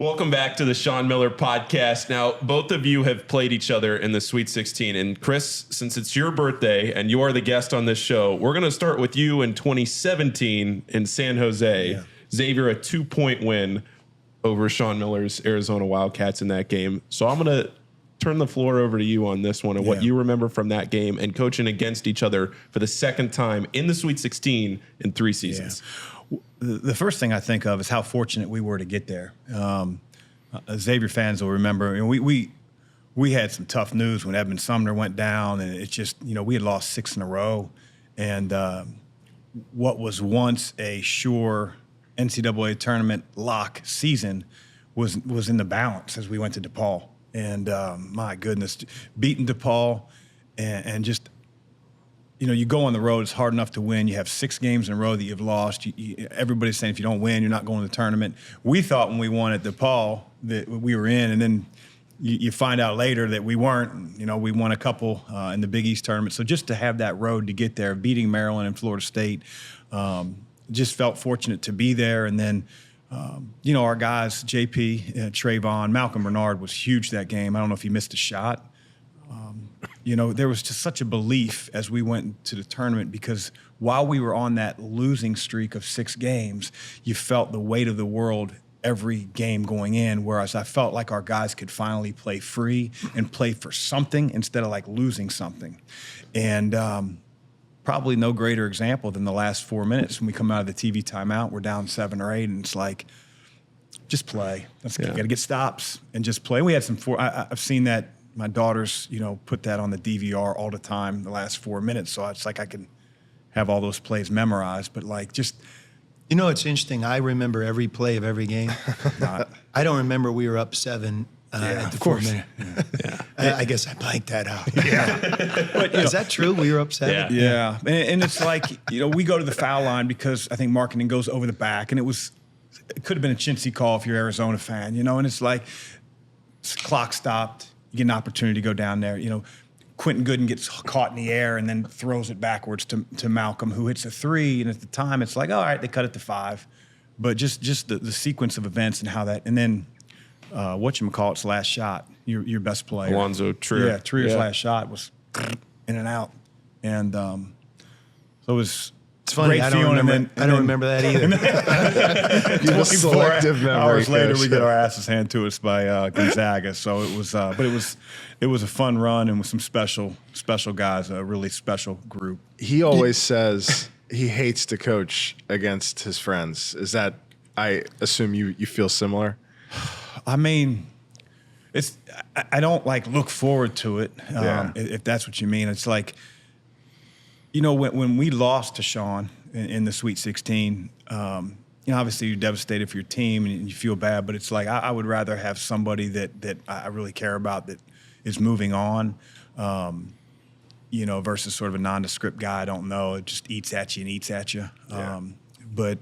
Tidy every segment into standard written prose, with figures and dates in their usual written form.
Welcome back to the Sean Miller podcast. Now, both of you have played each other in the Sweet 16. And Chris, since it's your birthday and you are the guest on this show, we're going to start with you in 2017 in San Jose. Yeah. Xavier, a 2-point win over Sean Miller's Arizona Wildcats in that game. So I'm going to turn the floor over to you on this one and what you remember from that game and coaching against each other for the second time in the Sweet 16 in 3 seasons. Yeah. The first thing I think of is how fortunate we were to get there. Xavier fans will remember, and we had some tough news when Edmund Sumner went down, and it's just, we had lost 6 in a row. And what was once a sure NCAA tournament lock season was in the balance as we went to DePaul. And my goodness, beating DePaul and just, you go on the road, it's hard enough to win. You have 6 games in a row that you've lost. Everybody's saying if you don't win, you're not going to the tournament. We thought when we won at DePaul that we were in, and then you find out later that we weren't. We won a couple in the Big East tournament. So just to have that road to get there, beating Maryland and Florida State, just felt fortunate to be there. And then, our guys, JP, Trayvon, Malcolm Bernard was huge that game. I don't know if he missed a shot. There was just such a belief as we went to the tournament because while we were on that losing streak of 6 games, you felt the weight of the world every game going in, whereas I felt like our guys could finally play free and play for something instead of like losing something. And probably no greater example than the last 4 minutes when we come out of the TV timeout, we're down 7 or 8, and it's like, just play. You got to get stops and just play. We had some I've seen that. My daughters, put that on the DVR all the time, the last 4 minutes. So it's like I can have all those plays memorized. But, just... it's interesting. I remember every play of every game. I don't remember we were up 7 at the 4 minute. Yeah. I guess I blanked that out. Yeah. But, is that true? We were up 7? Yeah. And it's like, we go to the foul line because I think marketing goes over the back. And it could have been a chintzy call if you're an Arizona fan, and it's like clock stopped. You get an opportunity to go down there. Quentin Gooden gets caught in the air and then throws it backwards to Malcolm, who hits a 3. And at the time, it's like, all right, they cut it to 5. But just the sequence of events and how that, and then whatchamacallit's last shot, your best player. Alonzo Trier. Yeah, Trier's last shot was in and out. And so it was... It's funny. I don't remember that either. You have a selective memory. Hours later, we get our asses handed to us by Gonzaga. So it was, but it was a fun run and with some special guys, a really special group. He always says he hates to coach against his friends. Is that? I assume you feel similar. I mean, I don't look forward to it. If that's what you mean, it's like. When we lost to Sean in the Sweet 16, obviously you're devastated for your team and you feel bad, but it's like I would rather have somebody that I really care about that is moving on, versus sort of a nondescript guy I don't know. It just eats at you and eats at you. Yeah. But,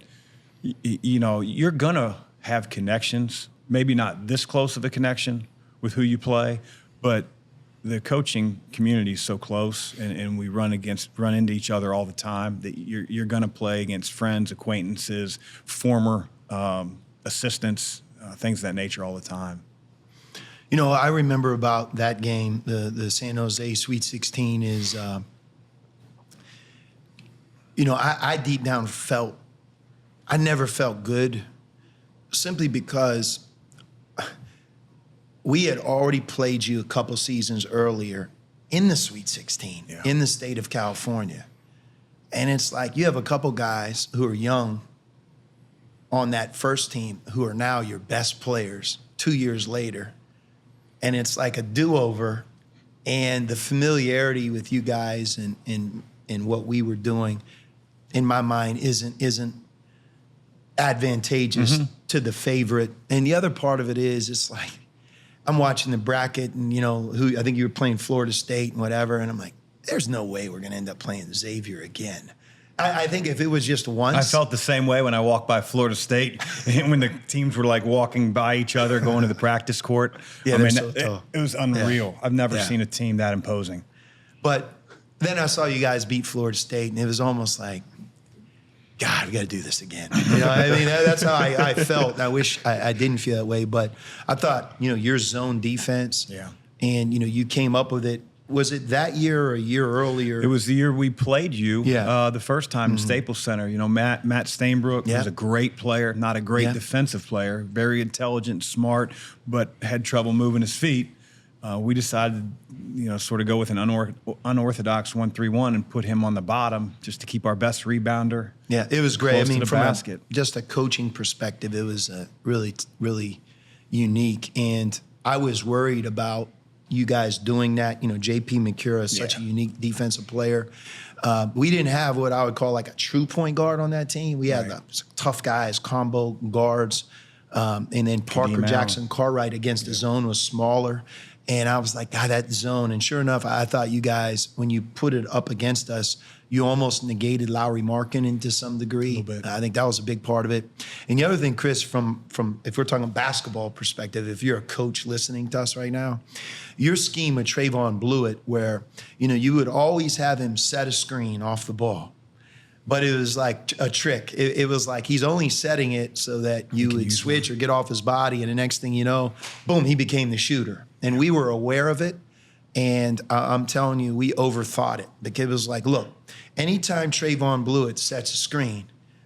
you're going to have connections, maybe not this close of a connection with who you play, but the coaching community is so close, and we run into each other all the time that you're going to play against friends, acquaintances, former assistants, things of that nature all the time. I remember about that game, the San Jose Sweet 16 is, I deep down I never felt good simply because we had already played you a couple seasons earlier in the Sweet 16, in the state of California. And it's like you have a couple guys who are young on that first team who are now your best players 2 years later. And it's like a do-over. And the familiarity with you guys and what we were doing, in my mind, isn't advantageous to the favorite. And the other part of it is, it's like, I'm watching the bracket and, who I think you were playing Florida State and whatever. And I'm like, there's no way we're going to end up playing Xavier again. I think if it was just once. I felt the same way when I walked by Florida State and when the teams were walking by each other, going to the practice court. Yeah, it was unreal. I've never seen a team that imposing. But then I saw you guys beat Florida State and it was almost like, God, we got to do this again. I mean, that's how I felt. I wish I didn't feel that way, but I thought, your zone defense. Yeah. And, you came up with it. Was it that year or a year earlier? It was the year we played you the first time in Staples Center. Matt Stainbrook was a great player, not a great defensive player, very intelligent, smart, but had trouble moving his feet. We decided, sort of go with an unorthodox 1-3-1 and put him on the bottom just to keep our best rebounder. Yeah, it was great. I mean, from just a coaching perspective, it was really, really unique. And I was worried about you guys doing that. J.P. McCura is such a unique defensive player. We didn't have what I would call like a true point guard on that team. We had the tough guys, combo guards, and then Parker Jackson Cartwright against the zone was smaller. And I was like, God, that zone. And sure enough, I thought you guys, when you put it up against us, you almost negated Lowry Markkanen to some degree. A little bit. I think that was a big part of it. And the other thing, Chris, from if we're talking basketball perspective, if you're a coach listening to us right now, your scheme with Trayvon Blewett, where you would always have him set a screen off the ball, but it was like a trick. It was like he's only setting it so that you would switch or get off his body, and the next thing you know, boom, he became the shooter. And we were aware of it. And I'm telling you, we overthought it. Because it was like, look, anytime Trayvon Blewett sets a screen,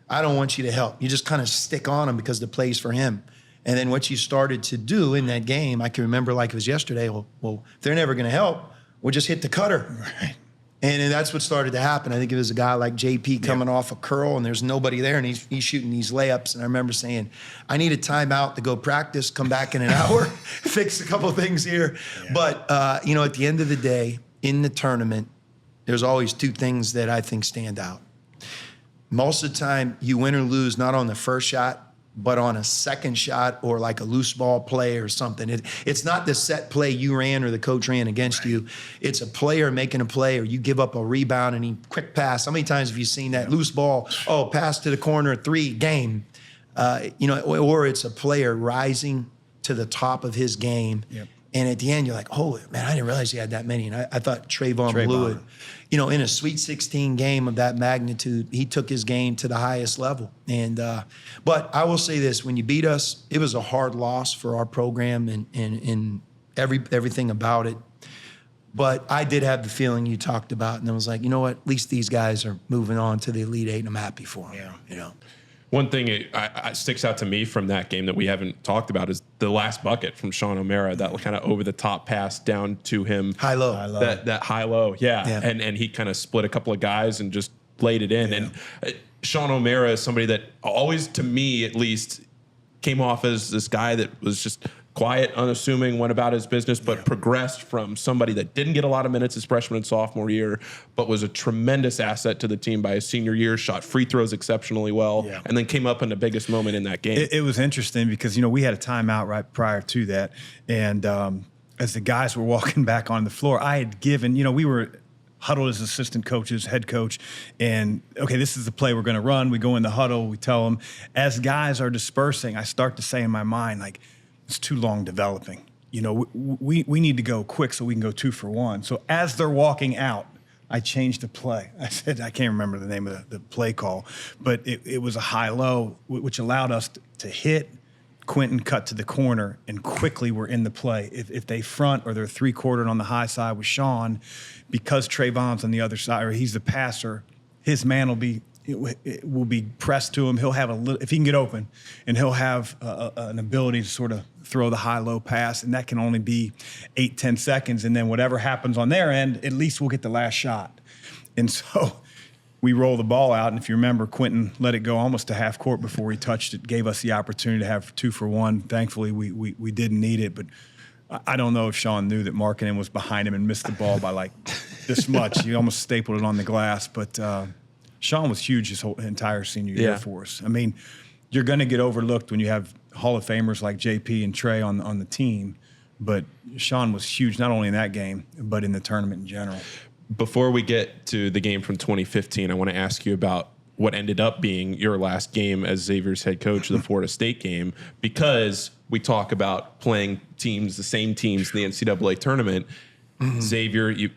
I don't want you to help. You just kind of stick on him because the play's for him. And then what you started to do in that game, I can remember like it was yesterday, well, if they're never going to help, we'll just hit the cutter. Right. And that's what started to happen. I think it was a guy like JP coming off a curl, and there's nobody there, and he's shooting these layups. And I remember saying, I need a timeout to go practice, come back in an hour, fix a couple things here. Yeah. But, at the end of the day, in the tournament, there's always two things that I think stand out. Most of the time, you win or lose not on the first shot, but on a second shot or like a loose ball play or something. It's not the set play you ran or the coach ran against you. It's a player making a play, or you give up a rebound and he quick pass. How many times have you seen that loose ball? Oh, pass to the corner, 3, game. Or it's a player rising to the top of his game. Yep. And at the end, you're like, oh, man, I didn't realize he had that many. And I thought Trayvon Blewett, in a Sweet 16 game of that magnitude, he took his game to the highest level. And but I will say this, when you beat us, it was a hard loss for our program and everything about it. But I did have the feeling you talked about, and I was like, you know what, at least these guys are moving on to the Elite Eight, and I'm happy for them. Yeah. One thing it sticks out to me from that game that we haven't talked about is the last bucket from Sean O'Mara, that kind of over-the-top pass down to him. High-low. That high-low, yeah. And he kind of split a couple of guys and just laid it in. Yeah. And Sean O'Mara is somebody that always, to me at least, came off as this guy that was just quiet, unassuming, went about his business, but progressed from somebody that didn't get a lot of minutes his freshman and sophomore year, but was a tremendous asset to the team by his senior year, shot free throws exceptionally well, and then came up in the biggest moment in that game. It was interesting because, we had a timeout right prior to that. And as the guys were walking back on the floor, I had given, we were huddled as assistant coaches, head coach, and okay, this is the play we're going to run. We go in the huddle, we tell them. As guys are dispersing, I start to say in my mind, like, it's too long developing. We need to go quick so we can go 2 for 1. So as they're walking out, I changed the play. I said, I can't remember the name of the play call, but it was a high-low, which allowed us to hit. Quentin cut to the corner, and quickly we're in the play. If they front or they're 3-quartered on the high side with Sean, because Trayvon's on the other side, or he's the passer, his man will be pressed to him. He'll have a little, if he can get open, and he'll have an ability to sort of throw the high-low pass, and that can only be 8-10 seconds. And then whatever happens on their end, at least we'll get the last shot. And so we roll the ball out, and if you remember, Quentin let it go almost to half court before he touched it, gave us the opportunity to have 2 for 1. Thankfully, we didn't need it, but I don't know if Sean knew that Markkanen was behind him and missed the ball by like this much. He almost stapled it on the glass, but Sean was huge his whole entire senior year for us. I mean, you're going to get overlooked when you have Hall of Famers like JP and Trey on the team, but Sean was huge not only in that game, but in the tournament in general. Before we get to the game from 2015, I want to ask you about what ended up being your last game as Xavier's head coach, the Florida State game, because we talk about playing teams, the same teams in the NCAA tournament. Xavier, you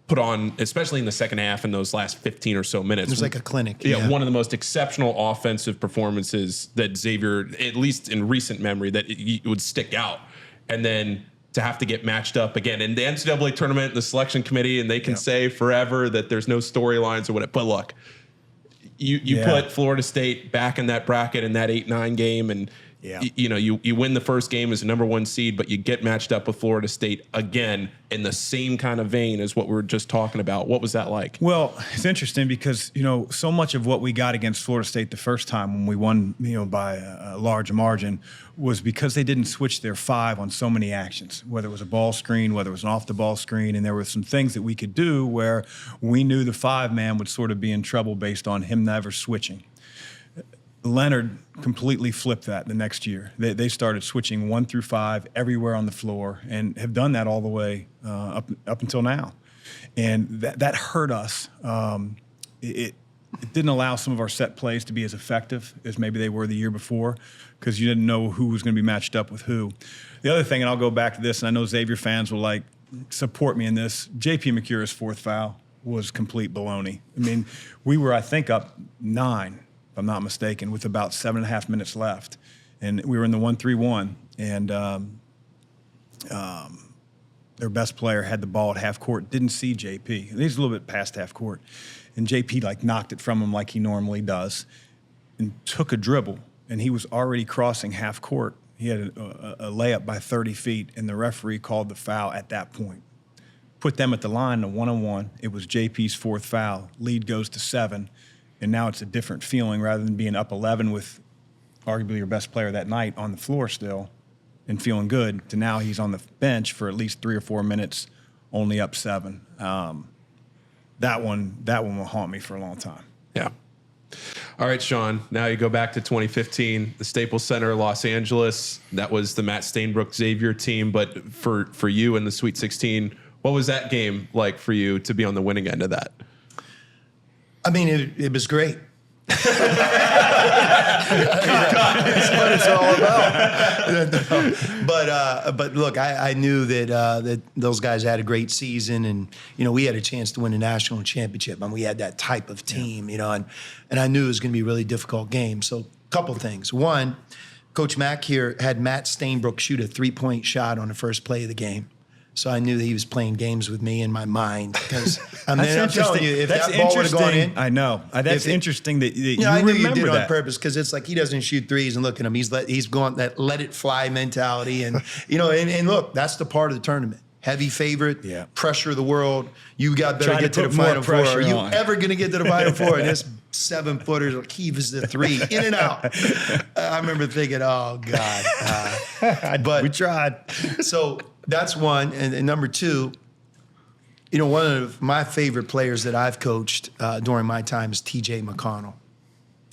put on, especially in the second half in those last 15 or so minutes. It was like a clinic. Yeah, one of the most exceptional offensive performances that Xavier, at least in recent memory, that it would stick out. And then to have to get matched up again in the NCAA tournament, the selection committee, and they can say forever that there's no storylines or whatever. But look, you put Florida State back in that bracket in that 8-9 game, and you win the first game as a number 1 seed, but you get matched up with Florida State again in the same kind of vein as what we were just talking about. What was that like? Well, it's interesting because, so much of what we got against Florida State the first time when we won, by a large margin was because they didn't switch their 5 on so many actions, whether it was a ball screen, whether it was an off-the-ball screen, and there were some things that we could do where we knew the 5-man would sort of be in trouble based on him never switching. Leonard completely flipped that the next year. They started switching 1 through 5 everywhere on the floor and have done that all the way up until now. And that hurt us. It didn't allow some of our set plays to be as effective as maybe they were the year before because you didn't know who was going to be matched up with who. The other thing, and I'll go back to this, and I know Xavier fans will support me in this, J.P. McCura's 4th foul was complete baloney. I mean, we were, I think, up 9. If I'm not mistaken, with about 7.5 minutes left. And we were in the 1-3-1, and their best player had the ball at half court, didn't see JP. He's a little bit past half court. And JP knocked it from him like he normally does and took a dribble, and he was already crossing half court. He had a layup by 30 feet, and the referee called the foul at that point. Put them at the line, a 1-on-1. It was JP's 4th foul. Lead goes to 7. And now it's a different feeling rather than being up 11 with arguably your best player that night on the floor still and feeling good to now he's on the bench for at least 3 or 4 minutes, only up 7. That one will haunt me for a long time. Yeah. All right, Sean, now you go back to 2015, the Staples Center, Los Angeles. That was the Matt Stainbrook Xavier team. But for you in the Sweet 16, what was that game like for you to be on the winning end of that? I mean, it was great. That's what it's all about. But look, I knew that those guys had a great season, and we had a chance to win a national championship, and we had that type of team, and I knew it was going to be a really difficult game. So, a couple things. One, Coach Mack here had Matt Stainbrook shoot a 3-point shot on the first play of the game. So I knew that he was playing games with me in my mind because I'm telling you, if that ball would have gone in, I know that's interesting that you I knew remember you did that on purpose because it's like he doesn't shoot threes and look at him. He's going that let it fly mentality, and and look, that's the part of the tournament. Heavy favorite, pressure of the world. You got better get to the Final Four. Are you ever going to get to the Final Four? And this 7-footer like heaves the 3 in and out. I remember thinking, oh God, but we tried. So. That's one. And number 2, one of my favorite players that I've coached during my time is T.J. McConnell.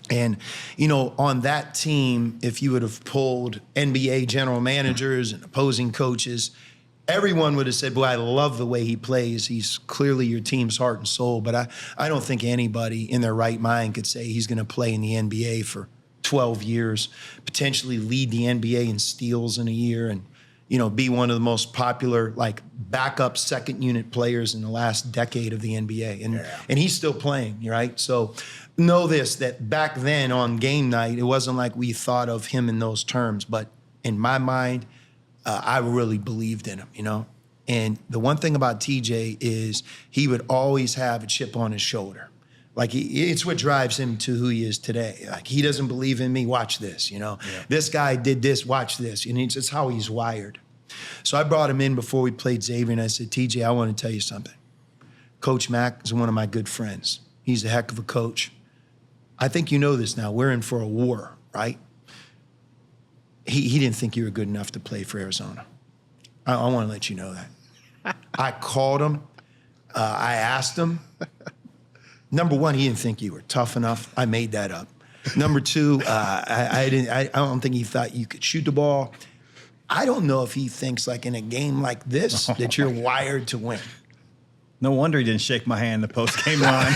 And, on that team, if you would have pulled NBA general managers and opposing coaches, everyone would have said, boy, I love the way he plays. He's clearly your team's heart and soul. But I don't think anybody in their right mind could say he's going to play in the NBA for 12 years, potentially lead the NBA in steals in a year, and be one of the most popular, backup second unit players in the last decade of the NBA. And he's still playing, right? So know this, that back then on game night, it wasn't like we thought of him in those terms. But in my mind, I really believed in him, And the one thing about TJ is he would always have a chip on his shoulder. It's what drives him to who he is today. He doesn't believe in me, watch this, This guy did this, watch this. And it's how he's wired. So I brought him in before we played Xavier, and I said, TJ, I want to tell you something. Coach Mack is one of my good friends. He's a heck of a coach. I think you know this now. We're in for a war, right? He didn't think you were good enough to play for Arizona. I want to let you know that. I called him. I asked him. Number 1, he didn't think you were tough enough. I made that up. Number 2, I don't think he thought you could shoot the ball. I don't know if he thinks in a game like this that you're wired to win. No wonder he didn't shake my hand in the post-game line.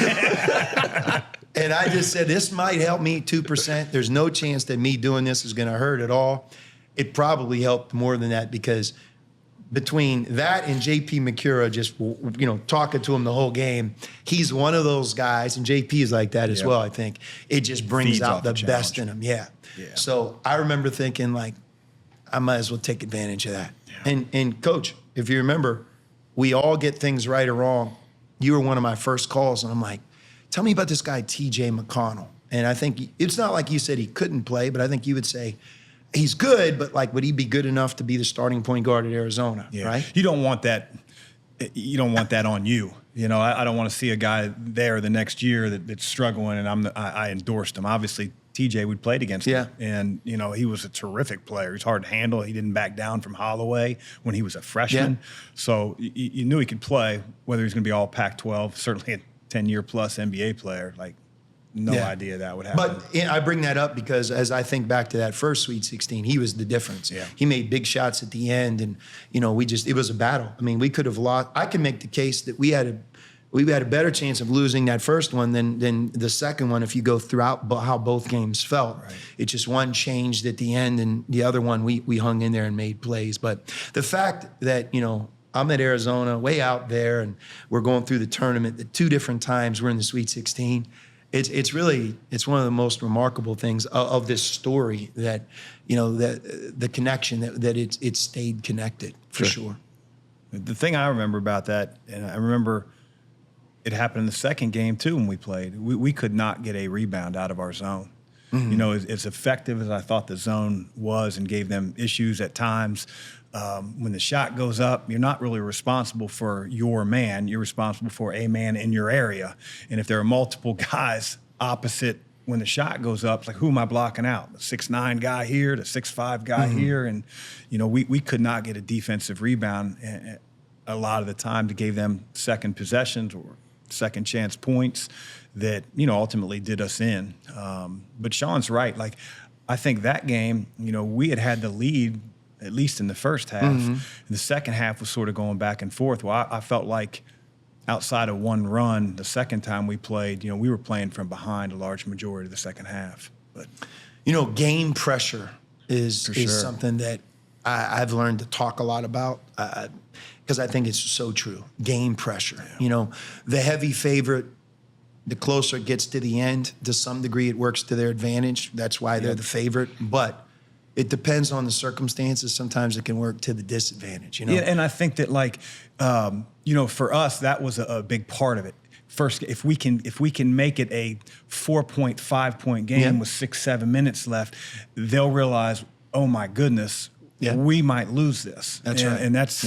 And I just said, this might help me 2%. There's no chance that me doing this is going to hurt at all. It probably helped more than that because between that and JP McCura, just talking to him the whole game, he's one of those guys, and JP is like that as well. I think it just brings Feeds out off the the best challenge. in him. Yeah. So I remember thinking like, I might as well take advantage of that. Yeah. And coach, if you remember, we all get things right or wrong. You were one of my first calls, and I'm like, tell me about this guy, TJ McConnell. And I think it's not like you said he couldn't play, but I think you would say he's good, but like, would he be good enough to be the starting point guard at Arizona? Yeah. Right? You don't want that. You don't want that on you. I don't want to see a guy there the next year that's struggling, and I endorsed him. Obviously, TJ, we played against him, and he was a terrific player. He's hard to handle. He didn't back down from Holloway when he was a freshman, so you knew he could play. Whether he's going to be all Pac-12, certainly a 10-year plus NBA player, like no idea that would happen. But I bring that up because as I think back to that first Sweet 16, he was the difference. Yeah. He made big shots at the end, and it was a battle. I mean, we could have lost. I can make the case that we had a better chance of losing that first one than the second one if you go throughout how both games felt. Right. It just one changed at the end, and the other one we hung in there and made plays. But the fact that I'm at Arizona, way out there, and we're going through the tournament at 2 different times. We're in the Sweet 16. It's one of the most remarkable things of this story that that the connection that it stayed connected for sure. The thing I remember about that, and I remember it happened in the second game too when we played. We could not get a rebound out of our zone. Mm-hmm. As effective as I thought the zone was and gave them issues at times, when the shot goes up, you're not really responsible for your man. You're responsible for a man in your area. And if there are multiple guys opposite when the shot goes up, it's like, who am I blocking out? The 6'9" guy here, the 6'5" guy here. And, we could not get a defensive rebound a lot of the time to give them second possessions or second chance points that, ultimately did us in. But Sean's right. Like, I think that game, we had the lead at least in the first half. Mm-hmm. And the second half was sort of going back and forth. Well, I felt like outside of one run, the second time we played, we were playing from behind a large majority of the second half. But game pressure is sure. something that I've learned to talk a lot about because I think it's so true. Game pressure. Yeah. The heavy favorite, the closer it gets to the end, to some degree it works to their advantage. That's why they're the favorite. But it depends on the circumstances. Sometimes it can work to the disadvantage, Yeah, and I think that for us, that was a big part of it. First, if we can make it a 4.5 point game with 6-7 minutes left, they'll realize, oh my goodness, we might lose this. That's right. And that's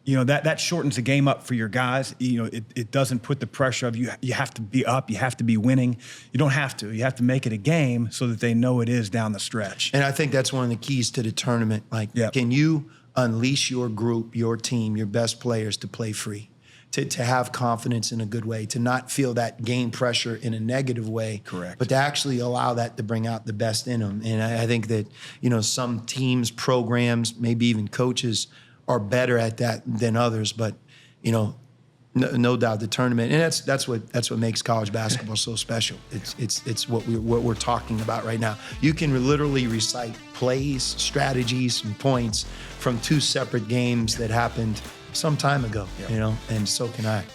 that shortens the game up for your guys. It doesn't put the pressure of you have to be up, you have to be winning. You don't have to. You have to make it a game so that they know it is down the stretch. And I think that's one of the keys to the tournament. Can you unleash your group, your team, your best players to play free, to have confidence in a good way, to not feel that game pressure in a negative way. Correct. But to actually allow that to bring out the best in them. And I think that, some teams, programs, maybe even coaches are better at that than others, but no doubt the tournament, and that's what makes college basketball so special. It's what we're talking about right now. You can literally recite plays, strategies, and points from 2 separate games that happened some time ago, and so can I.